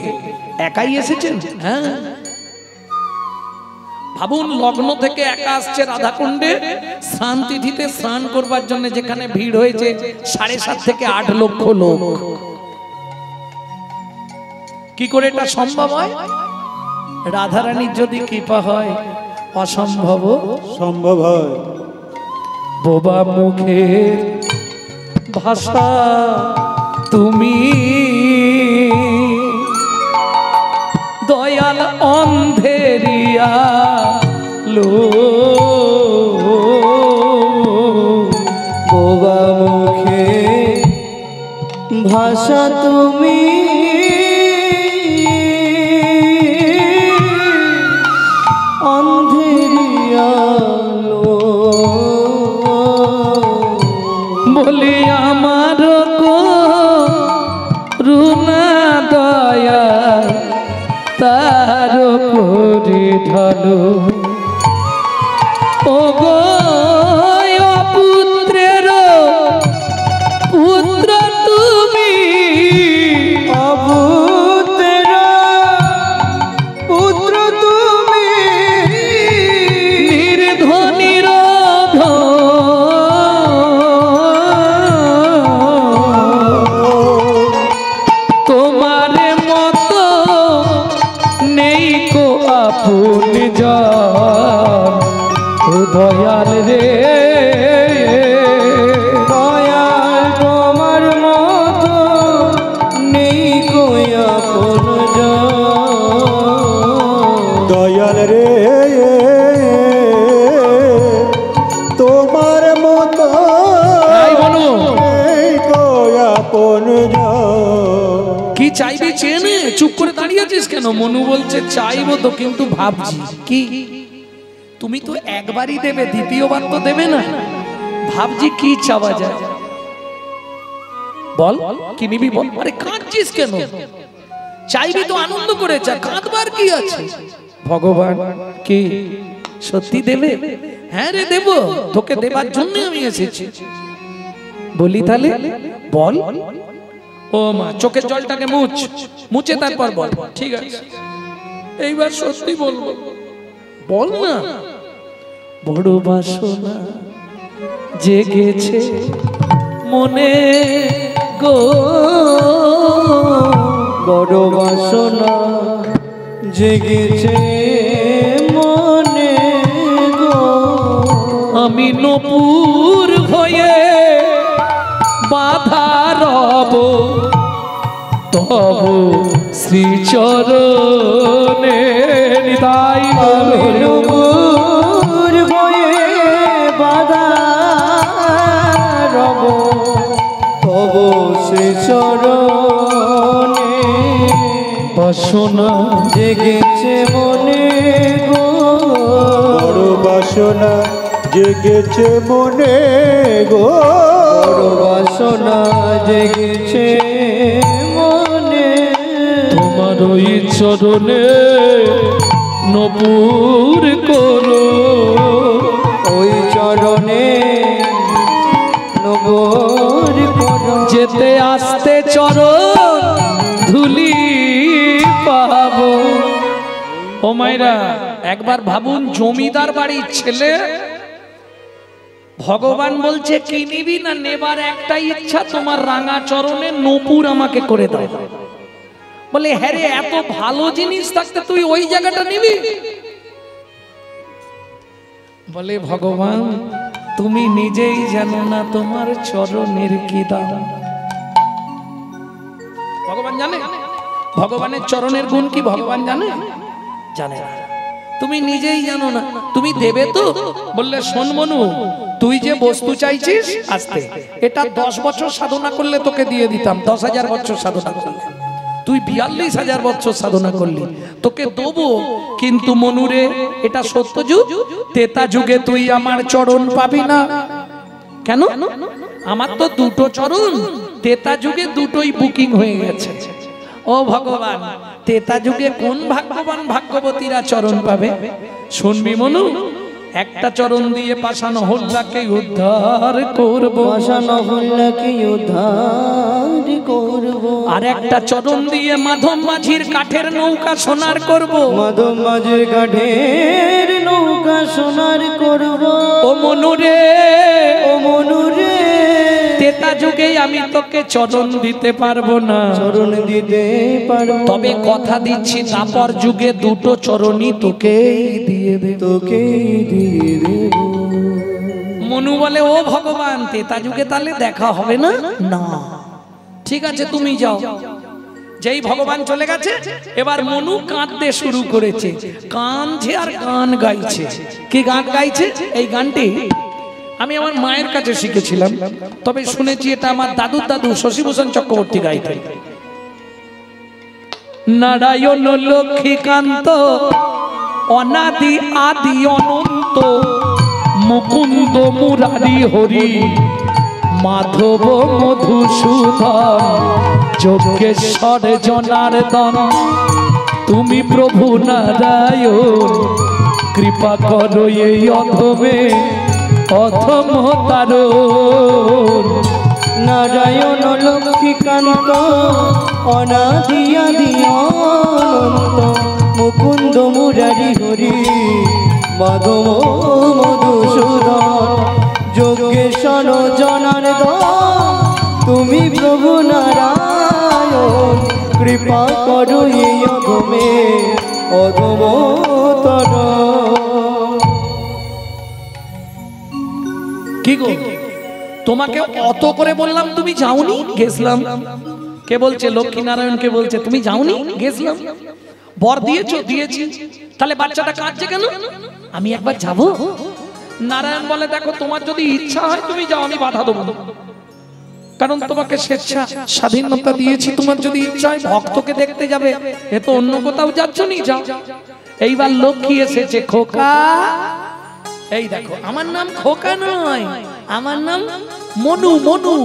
Speaker 1: একাই এসেছেন? হ্যাঁ। ভাবুন, লগ্ন থেকে একা আসছে রাধাকুণ্ডে স্নান তিথিতে স্নান করবার জন্য, যেখানে ভিড় হয়েছে 7.5 থেকে 8 লক্ষ লোক। কি করে এটা সম্ভব হয়? রাধারানীর যদি কৃপা হয়, অসম্ভব
Speaker 2: সম্ভব হয়।
Speaker 1: বোবা মুখের ভাষা তুমি, দয়াল অন্ধেরিয়া লো,
Speaker 3: বোবা মুখে ভাষা তুমি, অন্ধেরিয়া লো।
Speaker 1: বলি আমার করুণা দয়া তার উপরে ঢালো, ও গো পুত্রের পুত্র তুমি,
Speaker 3: অপুত্র পুত্র তুমি,
Speaker 1: নির্ধনির তোমার মতো নেই কো আপন জন, ও দয়াল রে,
Speaker 3: দয়াল তোমার মতো নেই গো আপন জন।
Speaker 2: দয়াল রে, তোমার মতো
Speaker 1: তাই বলো।
Speaker 2: এই গো আপন জন।
Speaker 1: কি চাইবি চেয়ে নে, চুপ করে দাঁড়িয়ে আছিস কেন? মনু বলছে চাইবো তো, কিন্তু ভাবছি কি। তুমি তো একবারই দেবে, দ্বিতীয়বার তো দেবে না। ভাবছি কি চাওয়া যায়, বল কি নিবি বল। আরে কাঁদছিস কেন? চাইবি তো আনন্দ করে চা, কাঁদবার কি আছে? ভগবান কি সত্যি দেবে? হ্যাঁ রে, দেব, তোকে দেবার জন্য আমি এসেছি। বলি তাহলে বল। ও মা, চোখের জলটাকে মুছে তারপর বল। ঠিক আছে, এইবার সত্যি বলবো, বল না। বড় বাসনা জেগেছে মনে গো,
Speaker 3: বড় বাসনা জেগেছে মনে গো,
Speaker 1: আমি নপুর হয়ে বাধা রব তব শ্রীচরণে, হৃদয়
Speaker 3: আমি নূপুর হয়ে বাধা রব তব সে চরণে
Speaker 1: বাসনা
Speaker 3: জেগেছে মনে গো,
Speaker 2: বড় বাসনা জেগেছে মনে গো,
Speaker 3: বড় বাসনা জেগেছে মনে।
Speaker 1: তোমার ওই চরণে নপুর করো,
Speaker 3: ওই চরণে নবর করো,
Speaker 1: যেতে আসতে চরণ ধুলি পাবো। ও মায়েরা, একবার ভাবুন, জমিদার বাড়ির ছেলে, ভগবান বলছে কি নিবি না নেবার একটাই ইচ্ছা, তোমার রাঙা চরণে নপুর আমাকে করে দাও। বলে হ্যাঁ রে, এত ভালো জিনিস থাকতে তুই ওই জায়গাটা নিবি? বলে ভগবান তুমি নিজেই জানো না তোমার চরণের কি দাম। ভগবান জানে ভগবানের চরণের গুণ কি? ভগবান জানে? জানে না। তুমি নিজেই জানো না, তুমি দেবে তো? বললে শোন মনু, তুই যে বস্তু চাইছিস আসতে, এটা 10 বছর সাধনা করলে তোকে দিয়ে দিতাম, 10,000 বছর সাধনা করলে। তুই 42,000 বছর সাধনা করলি, তোকে দেবো। কিন্তু মনুরে, এটা সত্য যুগ, তেতা যুগে তুই আমার চরণ পাবি না। কেন? আমার তো দুটো চরণ, তেতা যুগে দুটোই বুকিং হয়ে গেছে। ও ভগবান, তেতা যুগে কোন ভাগ্যবান ভাগ্যবতীরা চরণ পাবে? শুনবি মনু, একটা চরণ দিয়ে পাষাণ হল্লাকে উদ্ধার করব,
Speaker 3: পাষাণ হল্লাকে উদ্ধার করব,
Speaker 1: আর একটা চরণ দিয়ে মাধব মাঝির কাঠের নৌকা সোনার করব।
Speaker 3: মাধব মাঝির কাঠের নৌকা সোনার করব।
Speaker 1: ও মনুরে,
Speaker 3: ও মনুরে,
Speaker 1: তেতা যুগে আমি তোকে চরণ দিতে পারবো না,
Speaker 3: চরণ দিতে পারবো,
Speaker 1: তবে কথা দিচ্ছি তারপর যুগে দুটো চরণই তোকেই দিয়ে দেব,
Speaker 3: তোকেই দিয়ে দেব।
Speaker 1: মনু বলে ও ভগবান, তেতা যুগে তাহলে দেখা হবে না? না, ঠিক আছে তুমি যাও। যেই ভগবান চলে গেছে, এবার মনু কাঁদতে শুরু করেছে, কাঁদছে আর গান গাইছে। কি গান গাইছে? এই গানটি আমি আমার মায়ের কাছে শিখেছিলাম, তবে শুনেছি এটা আমার দাদুর দাদু শশীভূষণ চক্রবর্তী গাইতেন। নারায়ণ লক্ষ্মীকান্ত অনাদি আদি অনন্ত, মুকুন্দ মুরারি হরি মাধব মধুসূদন, যজ্ঞেশ্বর জনার্দন তুমি প্রভু নারায়ণ, কৃপা করো এই অধমে অধম তারণ।
Speaker 3: নারায়ণ লক্ষ্মীকান্ত অনাদি আদি অনন্ত, মুকুন্দ মুরারি হরি মাধব মধুসূদন, যজ্ঞেশ্বর জনার্দন তুমি প্রভু নারায়ণ, কৃপা করো এই অধমে অধম তারণ।
Speaker 1: কি গো, তোমাকে অত করে বললাম তুমি যাওনি, গেছলাম। কে বলছে? লক্ষ্মী নারায়ণকে বলছে তুমি যাওনি, গেছলাম। বর দিয়েছো? দিয়েছি। তাহলে বাচ্চাটা কাঁদছে কেন? আমি একবার যাব। নারায়ণ বলে দেখো, তোমার যদি ইচ্ছা হয় তুমি যাও, আমি বাধা দেবো না, কারণ তোমাকে স্বেচ্ছা স্বাধীনতা দিয়েছি। তোমার যদি ইচ্ছা হয় ভক্তকে দেখতে যাবে, এ তো অন্য কোথাও যাচ্ছ নি, যাও। এইবার লক্ষ্মী এসেছে, খোকা এই দেখো, আমার নাম খোকা নয়, আমার নাম মনু। মনু,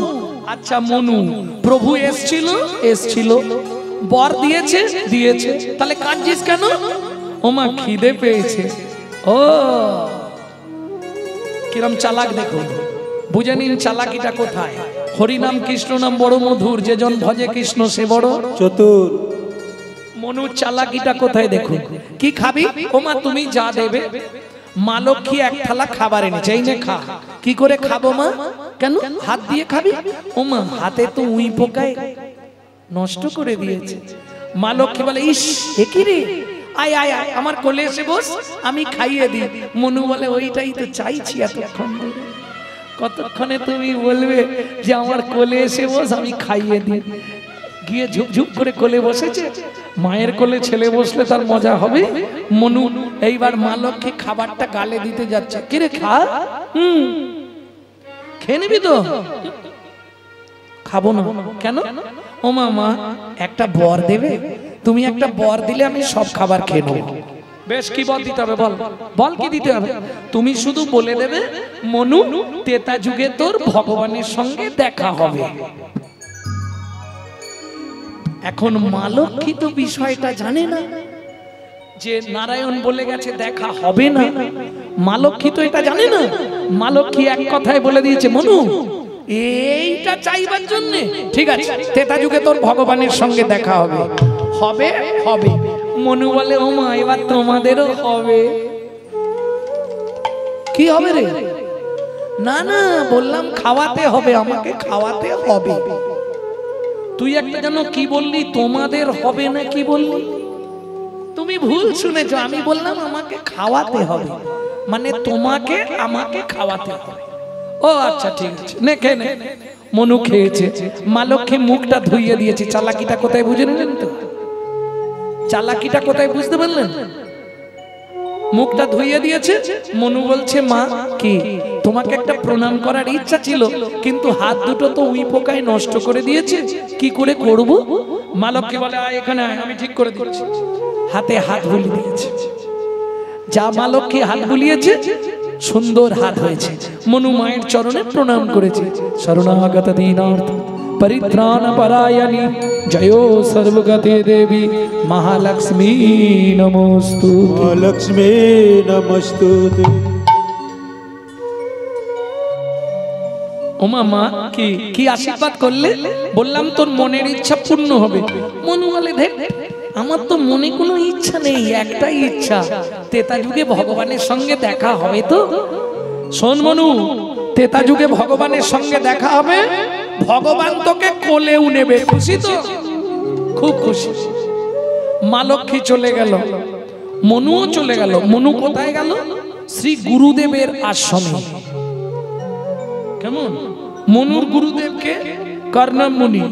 Speaker 1: আচ্ছা মনু, প্রভু এসছিল, বর দিয়েছে, তাহলে কাঁদছিস কেন? ওমা খিদে পেয়েছে। ও কিরম চালাক দেখুন, বুঝে নিন চালাকিটা কোথায়। হরিনাম কৃষ্ণ নাম বড় মধুর, যে জন ভজে কৃষ্ণ সে বড়
Speaker 2: চতুর।
Speaker 1: মনুর চালাকিটা কোথায় দেখুন। কি খাবি? ওমা তুমি যা দেবে। মা লক্ষ্মী এক থালা খাবার এনেছে, এই নে খা। কি করে খাবো মা? কেন? হাত দিয়ে খাবি? ওমা হাতে তো উই পোকায় নষ্ট করে দিয়েছে। মা লক্ষ্মী বলে ইস এ কি রে, আয় আয় আয় আমার কোলে এসে বস, আমি খাইয়ে দিই। মনু বলে ওইটাই তো চাইছি এতক্ষণ ধরে, কতক্ষণে তুমি বলবে যে আমার কোলে এসে বস, আমি খাইয়ে দিই। গিয়ে ঝুপঝুপ করে কোলে বসেছে। মায়ের কোলে ছেলে বসলে তার মজা হবে। মনু এইবার মা লক্ষ্মী খাবারটা গালে দিতে যাচ্ছে। কিরে খা, খেয়ে নিবি তো? খাবো না। কেন? ও মা একটা বর দেবে, তুমি একটা বর দিলে আমি সব খাবার খেয়ে নেবো। বেশ, কি বল দিতে হবে বল, বল কি দিতে হবে? তুমি শুধু বলে দেবে মনু তেতা যুগে তোর ভগবানের সঙ্গে দেখা হবে। এখন মা লক্ষ্মী তো বিষয়টা জানে না যে নারায়ণ বলে গেছে দেখা হবে না। মা লক্ষ্মী তো এটা জানে না। মা লক্ষ্মী এক কথায় বলে দিয়েছে মনু এইটা চাইবার জন্য, ঠিক আছে তেতা যুগে তোর ভগবানের সঙ্গে দেখা হবে। হবে হবে। মনু বলে ও মা এবার তোমাদেরও হবে। কি হবে রে? না না বললাম খাওয়াতে হবে, আমাকে খাওয়াতে হবে। তুই একটা যেন কি বললি, তোমাদের হবে না কি বললি? তুমি ভুল শুনেছো, আমি বললাম আমাকে খাওয়াতে হবে, মানে তোমাকে আমাকে খাওয়াতে হবে। ও আচ্ছা ঠিক আছে, নে খেয়ে নে। মনু খেয়েছে, মা লক্ষ্মী মুখটা ধুইয়ে দিয়েছে। চালাকিটা কোথায় বুঝে নিলেন তো? চালাকিটা কোথায় বুঝতে পারলেন? মুখটা ধুইয়ে দিয়েছে। মনু বলছে মা কি তোমাকে একটা প্রণাম করার ইচ্ছা ছিল, কিন্তু হাত দুটো তো উই পোকায় নষ্ট করে দিয়েছে, কি করে করব? মা লক্ষ্মী বলে আয় এখানে আয়, আমি ঠিক করে দিচ্ছি। হাতে হাত বুলিয়ে দিয়েছে। যা মা লক্ষ্মী হাত বুলিয়েছে সুন্দর হাত হয়েছে। মনু মায়ের চরণে প্রণাম করেছে। শরণাগত দীনার্থ परित्राण परायणी जयो सर्वगते देवी महालक्ष्मी नमोस्तु।
Speaker 2: लक्ष्मी नमस्तुते।
Speaker 1: ও মা কি কি আশীর্বাদ করলে? বললাম তোর মনের ইচ্ছা পূর্ণ হবে। মনু বলে দেখ আমার তো মনে কোনো ইচ্ছা নেই, একটাই ইচ্ছা তেতা যুগে ভগবানের সঙ্গে দেখা হবে। তো শোন মনু, তেতা যুগে ভগবানের সঙ্গে দেখা হবে, ভগবান তোকে কোলেও নেবে। খুশি তো? খুব খুশি। মা লক্ষ্মী চলে গেল, মনুও চলে গেল। মনু কোথায় গেল? শ্রী গুরুদেবের আশ্রমে। কেমন? মনুর গুরুদেবকে কর্ণম মুনি।